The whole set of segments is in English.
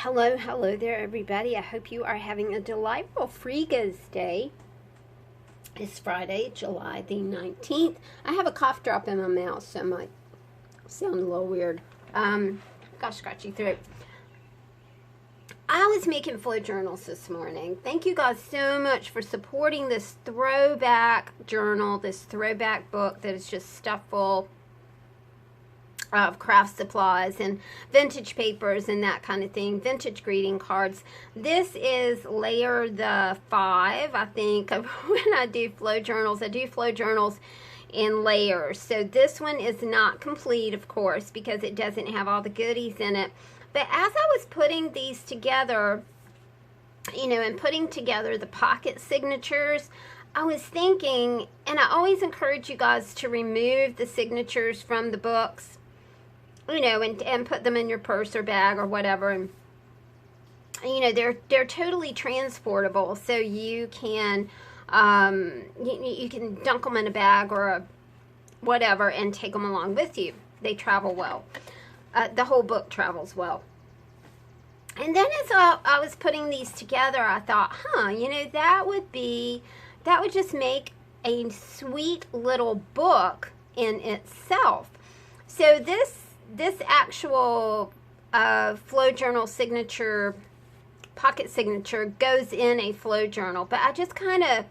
Hello there, everybody. I hope you are having a delightful Friga's Day. It's Friday, July the 19th. I have a cough drop in my mouth, so it might sound a little weird. Got scratchy throat. I was making flow journals this morning. Thank you guys so much for supporting this throwback journal, this throwback book that is just stuffed full of craft supplies and vintage papers and that kind of thing, vintage greeting cards. This is layer the 5, I think, of when I do flow journals. I do flow journals in layers. So this one is not complete, of course, because it doesn't have all the goodies in it. But as I was putting these together, and putting together the pocket signatures, I was thinking, and I always encourage you guys to remove the signatures from the books, and put them in your purse or bag or whatever. And they're totally transportable, so you can you can dunk them in a bag or a whatever and take them along with you. They travel well. The whole book travels well. And then as I was putting these together, I thought, that would just make a sweet little book in itself. So this actual flow journal signature, pocket signature, goes in a flow journal. But I just kind of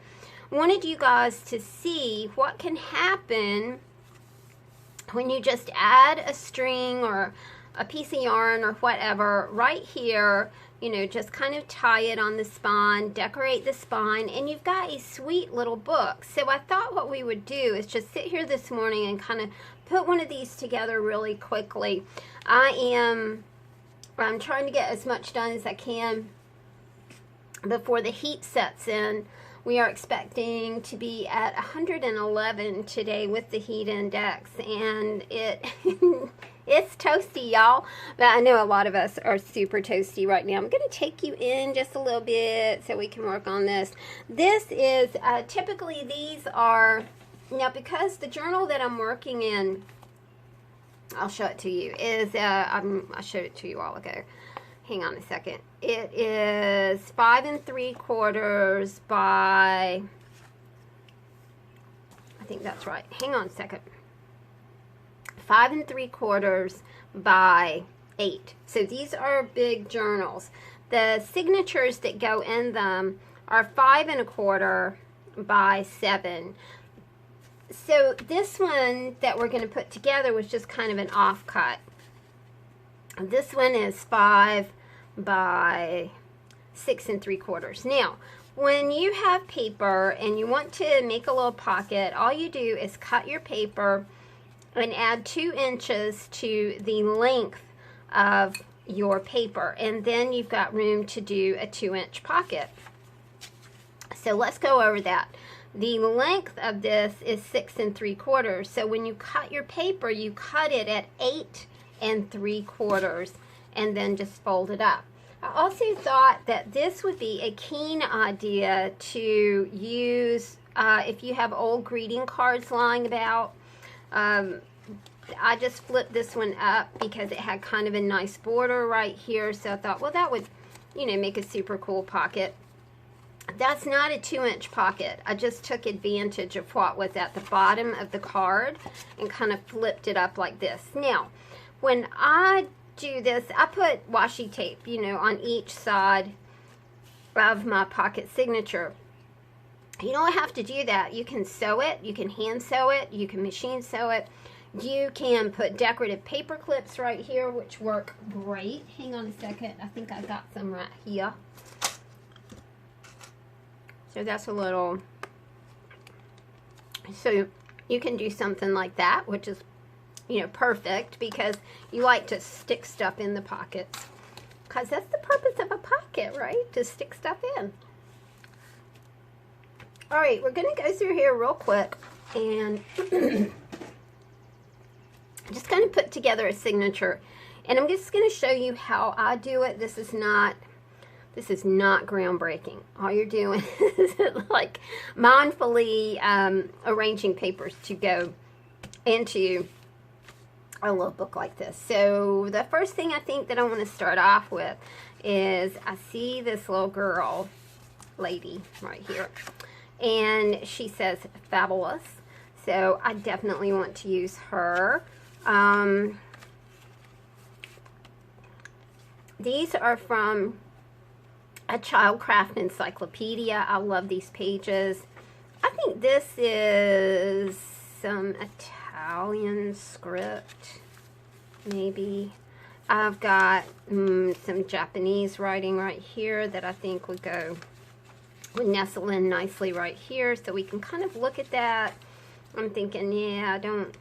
wanted you guys to see what can happen when you just add a string or a piece of yarn or whatever right here, just kind of tie it on the spine, decorate the spine, and you've got a sweet little book. So I thought what we would do is just sit here this morning and kind of put one of these together really quickly. I'm trying to get as much done as I can before the heat sets in. We are expecting to be at 111 today with the heat index, and it's toasty, y'all. But I know a lot of us are super toasty right now. I'm going to take you in just a little bit so we can work on this. This is, typically these are, now because the journal that I'm working in, I'll show it to you, is, I showed it to you all ago. Hang on a second. It is 5 3/4 by, I think that's right. Hang on a second. 5 3/4 by 8. So these are big journals. The signatures that go in them are 5 1/4 by 7. So this one that we're going to put together was just kind of an offcut. This one is 5 by 6 3/4. Now, when you have paper and you want to make a little pocket, all you do is cut your paper and add 2 inches to the length of your paper, and then you've got room to do a 2-inch pocket. So let's go over that. The length of this is 6 3/4. So when you cut your paper, you cut it at 8 3/4 and then just fold it up. I also thought that this would be a keen idea to use if you have old greeting cards lying about. I just flipped this one up because it had kind of a nice border right here, so I thought, well, that would, make a super cool pocket. That's not a 2-inch pocket. I just took advantage of what was at the bottom of the card and kind of flipped it up like this. Now, when I do this, I put washi tape, on each side of my pocket signature. You don't have to do that. You can sew it, you can hand sew it, you can machine sew it. You can put decorative paper clips right here, which work great. Hang on a second. I think I got some right here. So that's a little, so you can do something like that, which is, perfect, because you like to stick stuff in the pockets. Because that's the purpose of a pocket, right? To stick stuff in. All right, we're going to go through here real quick and just kind of put together a signature. And I'm just going to show you how I do it. This is not groundbreaking. All you're doing is like mindfully arranging papers to go into a little book like this. So the first thing I think that I want to start off with is I see this little girl, lady right here, and she says fabulous. So I definitely want to use her. These are from a Childcraft encyclopedia. I love these pages. I think this is some Italian script, maybe. I've got some Japanese writing right here that I think would nestle in nicely right here, so we can kind of look at that. I'm thinking, yeah, I don't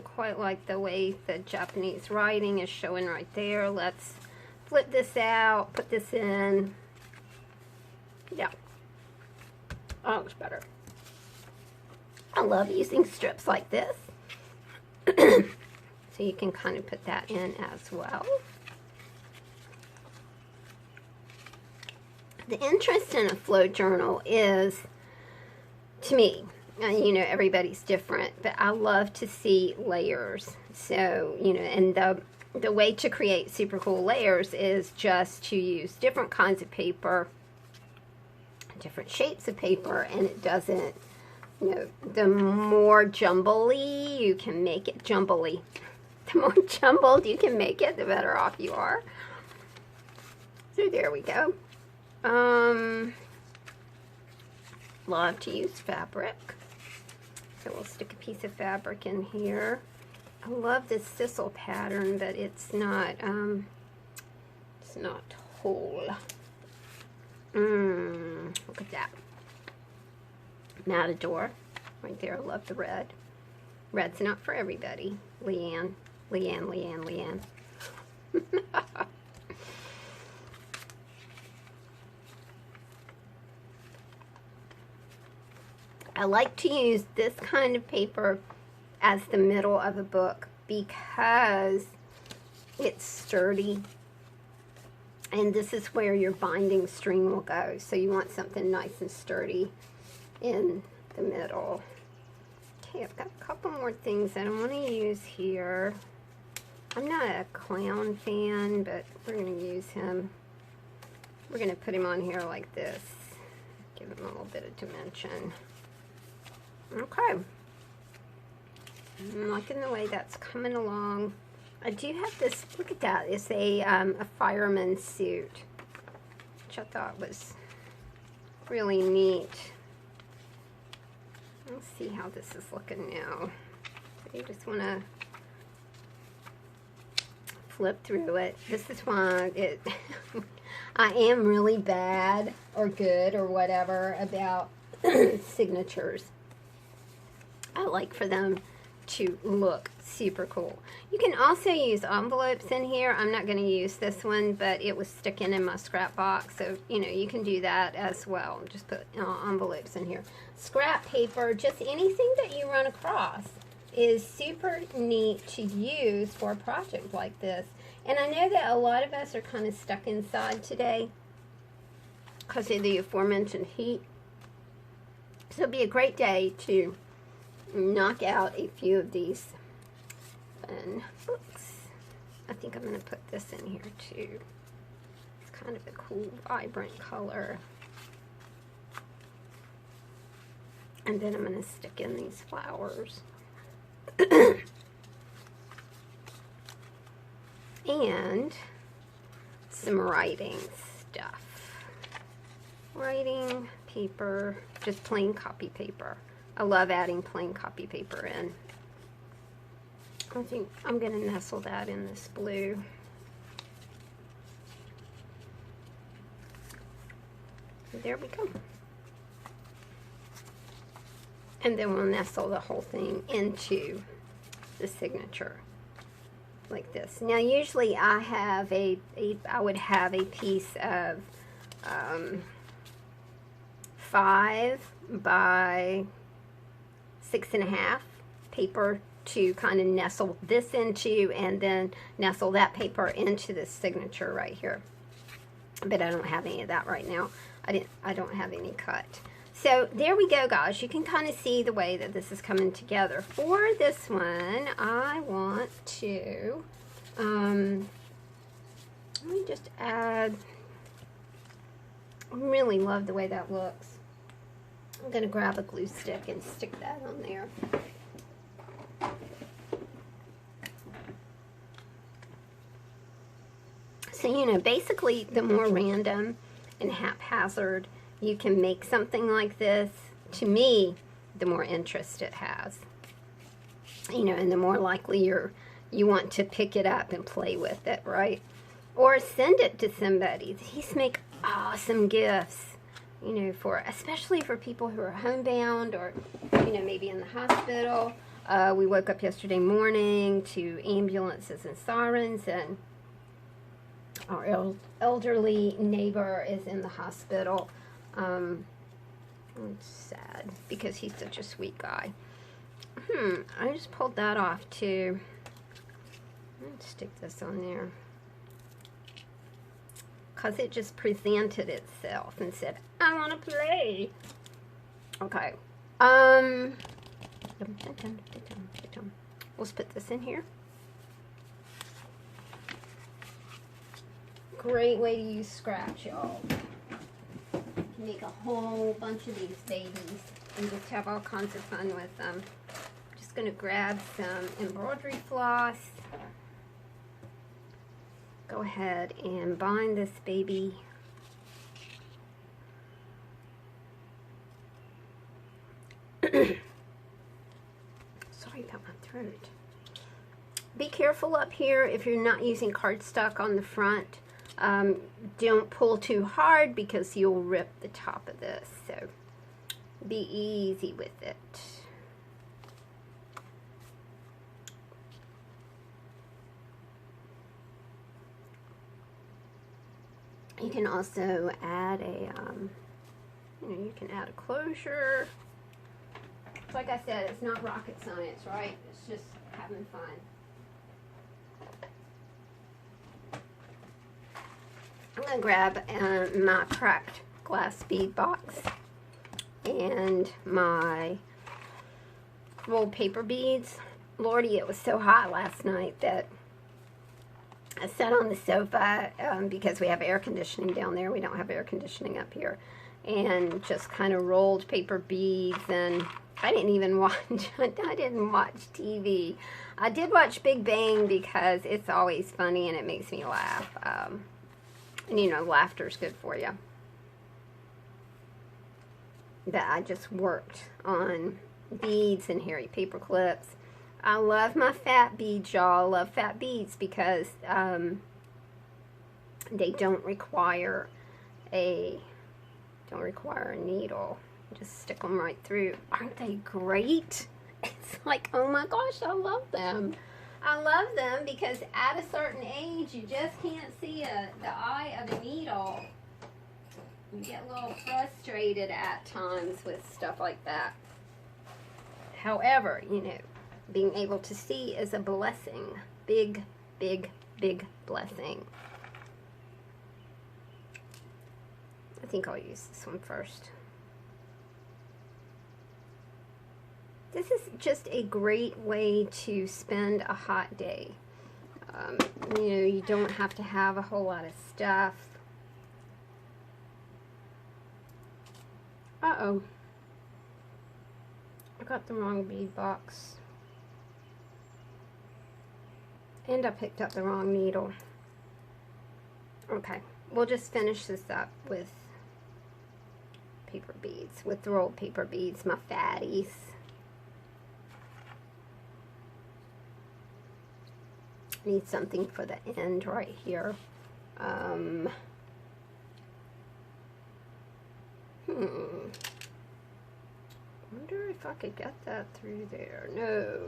quite like the way the Japanese writing is showing right there. Let's flip this out, put this in. Yeah, that looks better. I love using strips like this. So you can kind of put that in as well. The interest in a flow journal is, to me, you know, everybody's different, but I love to see layers. So, you know, and the way to create super cool layers is just to use different kinds of paper, different shapes of paper, and it doesn't, you know, the more jumbly you can make it, the more jumbled you can make it, the better off you are. So there we go. Love to use fabric. So we'll stick a piece of fabric in here. I love this sisal pattern, but it's not whole. Look at that. Matador. Right there, I love the red. Red's not for everybody. Leanne. I like to use this kind of paper as the middle of a book because it's sturdy, and this is where your binding string will go. So you want something nice and sturdy in the middle. Okay, I've got a couple more things that I want to use here. I'm not a clown fan, but we're going to use him. We're going to put him on here like this. Give him a little bit of dimension. Okay. I'm liking the way that's coming along. I do have this, look at that. It's a fireman's suit, which I thought was really neat. Let's see how this is looking now. So you just want to flip through it. This is why I am really bad or good or whatever about signatures. I like for them to look super cool. You can also use envelopes in here. I'm not going to use this one, but it was sticking in my scrap box, so you know, you can do that as well. Just put envelopes in here. Scrap paper, just anything that you run across is super neat to use for a project like this. And I know that a lot of us are kind of stuck inside today because of the aforementioned heat. So it'd be a great day to knock out a few of these fun books. I think I'm going to put this in here too. It's kind of a cool, vibrant color. And then I'm going to stick in these flowers. And some writing stuff. Writing paper, just plain copy paper. I love adding plain copy paper in. I think I'm going to nestle that in this blue. There we go. And then we'll nestle the whole thing into the signature like this. Now usually I have I would have a piece of 5 by 6.5 paper to kind of nestle this into, and then nestle that paper into this signature right here. But I don't have any of that right now. I don't have any cut. So there we go, guys. You can kind of see the way that this is coming together. For this one, I want to, let me just add, I really love the way that looks. I'm going to grab a glue stick and stick that on there. So, you know, basically the more random and haphazard you can make something like this, to me, the more interest it has. You know, and the more likely you want to pick it up and play with it, right? Or send it to somebody. These make awesome gifts, you know, especially for people who are homebound or, you know, maybe in the hospital. We woke up yesterday morning to ambulances and sirens, and our elderly neighbor is in the hospital. It's sad because he's such a sweet guy. I just pulled that off too. Let's stick this on there. Because it just presented itself and said, I want to play. Okay. Let's put this in here. Great way to use scratch, y'all. Make a whole bunch of these babies and just have all kinds of fun with them. Just going to grab some embroidery floss. Go ahead and bind this baby. Sorry about my throat. Be careful up here if you're not using cardstock on the front. Don't pull too hard because you'll rip the top of this. So be easy with it. You can also add a, you know, you can add a closure. Like I said, it's not rocket science, right? It's just having fun. I'm going to grab my cracked glass bead box and my rolled paper beads. Lordy, it was so hot last night that I sat on the sofa because we have air conditioning down there. We don't have air conditioning up here. And just kind of rolled paper beads, and I didn't even watch, I didn't watch TV. I did watch Big Bang because it's always funny and it makes me laugh. And you know, laughter's good for you. But I just worked on beads and hairy paper clips. I love my fat beads, y'all. I love fat beads because they don't require a needle. Just stick them right through. Aren't they great? It's like, oh my gosh, I love them. I love them because at a certain age, you just can't see the eye of a needle. You get a little frustrated at times with stuff like that. However, you know, being able to see is a blessing. Big, big, big blessing. I think I'll use this one first. This is just a great way to spend a hot day. You know, you don't have to have a whole lot of stuff. Uh-oh. I got the wrong bead box. And I picked up the wrong needle. Okay, we'll just finish this up with paper beads, with the rolled paper beads, my fatties. Need something for the end right here. Wonder if I could get that through there. No.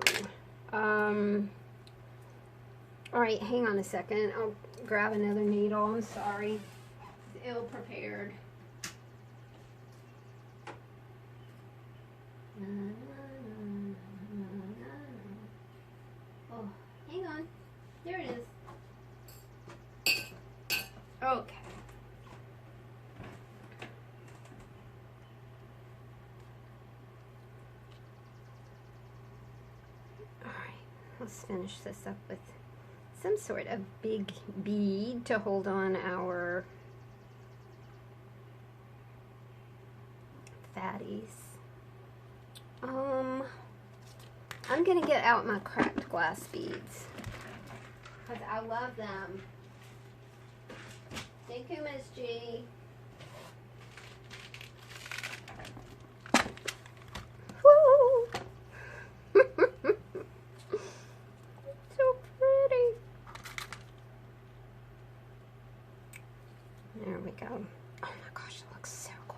Alright, hang on a second. I'll grab another needle. I'm sorry. It's ill prepared. Oh, hang on. There it is. Okay. let's finish this up with some sort of big bead to hold on our fatties. I'm gonna get out my cracked glass beads because I love them. Thank you, Miss G. Woo! So pretty. There we go. Oh my gosh, it looks so cool.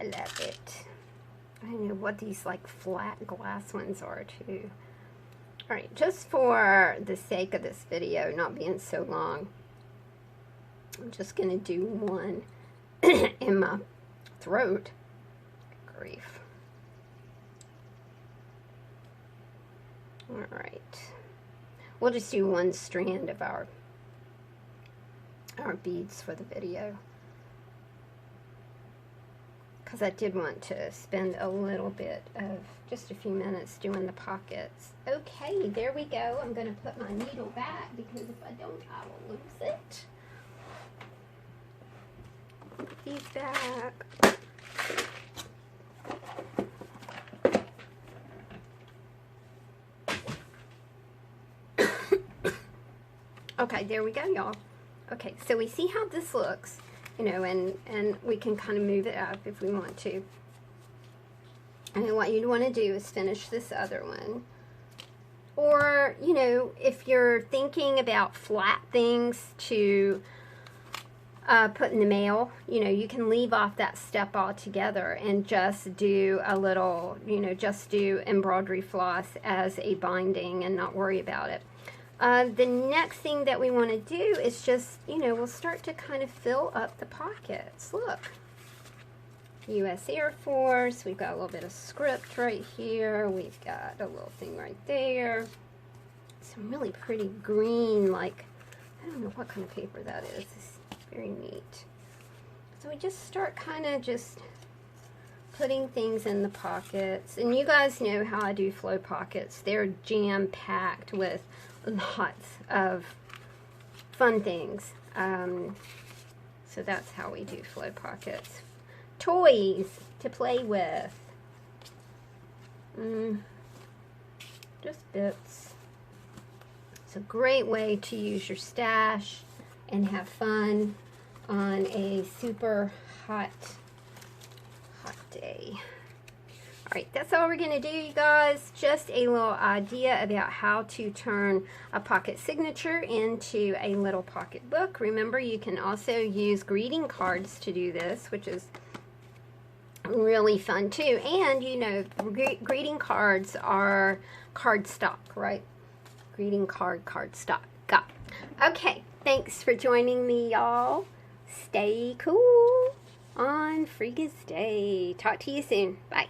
I love it. I don't know what these like flat glass ones are too. Alright, just for the sake of this video not being so long, I'm just going to do one in my throat. Grief. Alright. We'll just do one strand of our beads for the video, because I did want to spend a little bit of just a few minutes doing the pockets. Okay, there we go. I'm going to put my needle back because if I don't, I will lose it. Put these back. Okay, there we go, y'all. Okay, so we see how this looks, you know, and we can kind of move it up if we want to. And what you'd want to do is finish this other one. Or, you know, if you're thinking about flat things to put in the mail, you know, you can leave off that step altogether and just do a little, you know, just do embroidery floss as a binding and not worry about it. The next thing that we want to do is just, you know, we'll start to kind of fill up the pockets. Look, U.S. Air Force, we've got a little bit of script right here, we've got a little thing right there, some really pretty green, like, I don't know what kind of paper that is. It's very neat. So we just start kind of just putting things in the pockets, and you guys know how I do flow pockets. They're jam-packed with lots of fun things. So that's how we do flow pockets. Toys to play with. Just bits. It's a great way to use your stash and have fun on a super hot day. Alright, that's all we're going to do, you guys. Just a little idea about how to turn a pocket signature into a little pocket book. Remember, you can also use greeting cards to do this, which is really fun too. And, you know, greeting cards are cardstock, right? Greeting cardstock. Got it. Okay, thanks for joining me, y'all. Stay cool on Freega's Day. Talk to you soon. Bye.